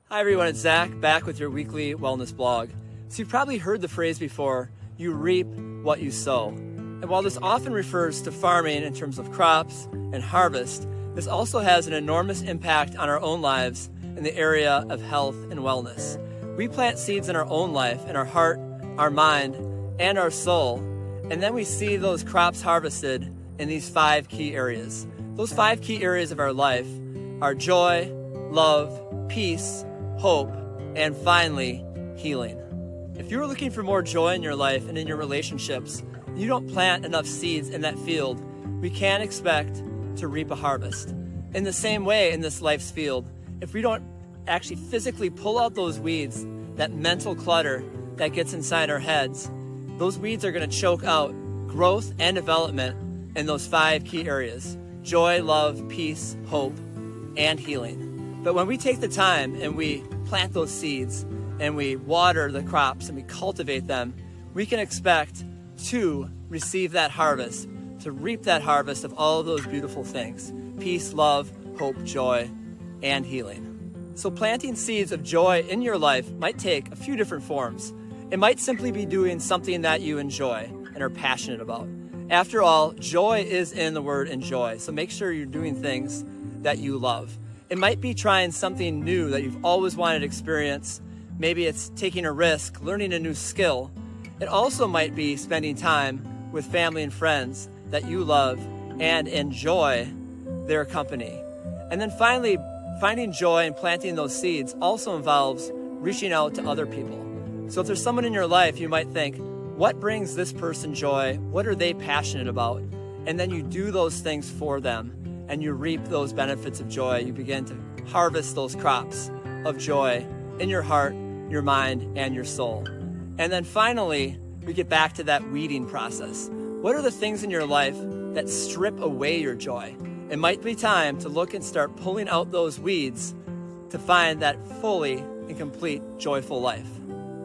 Hi everyone, it's Zach, back with your weekly wellness blog. So you've probably heard the phrase before, you reap what you sow. And while this often refers to farming in terms of crops and harvest, this also has an enormous impact on our own lives in the area of health and wellness. We plant seeds in our own life, in our heart, our mind, and our soul, and then we see those crops harvested in these 5 key areas. Those 5 key areas of our life are joy, love, peace, hope, and finally, healing. If you're looking for more joy in your life and in your relationships, and you don't plant enough seeds in that field, we can't expect to reap a harvest. In the same way, in this life's field, if we don't actually physically pull out those weeds, that mental clutter that gets inside our heads, those weeds are going to choke out growth and development in those 5 key areas: joy, love, peace, hope, and healing. But when we take the time and we plant those seeds and we water the crops and we cultivate them, we can expect to receive that harvest, to reap that harvest of all of those beautiful things: peace, love, hope, joy, and healing. So planting seeds of joy in your life might take a few different forms. It might simply be doing something that you enjoy and are passionate about. After all, joy is in the word enjoy, so make sure you're doing things that you love. It might be trying something new that you've always wanted to experience. Maybe it's taking a risk, learning a new skill. It also might be spending time with family and friends that you love and enjoy their company. And then finally, finding joy and planting those seeds also involves reaching out to other people. So if there's someone in your life, you might think, what brings this person joy? What are they passionate about? And then you do those things for them, and you reap those benefits of joy. You begin to harvest those crops of joy in your heart, your mind, and your soul. And then finally, we get back to that weeding process. What are the things in your life that strip away your joy? It might be time to look and start pulling out those weeds to find that fully and complete joyful life.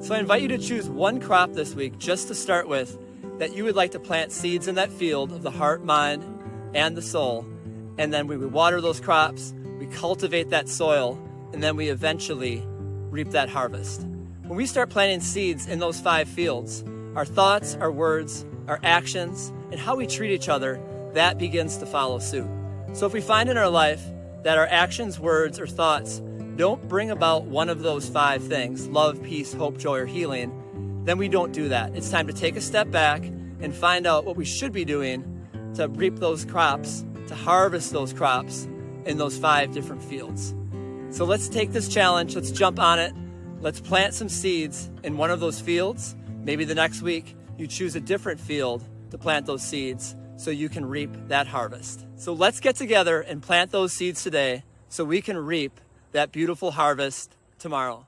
So I invite you to choose one crop this week just to start with that you would like to plant seeds in that field of the heart, mind, and the soul. And then we water those crops, we cultivate that soil, and then we eventually reap that harvest. When we start planting seeds in those 5 fields, our thoughts, our words, our actions, and how we treat each other, that begins to follow suit. So if we find in our life that our actions, words, or thoughts don't bring about one of those 5 things, love, peace, hope, joy, or healing, then we don't do that. It's time to take a step back and find out what we should be doing to reap those crops, to harvest those crops in those 5 different fields. So let's take this challenge, let's jump on it, let's plant some seeds in one of those fields. Maybe the next week you choose a different field to plant those seeds so you can reap that harvest. So let's get together and plant those seeds today so we can reap that beautiful harvest tomorrow.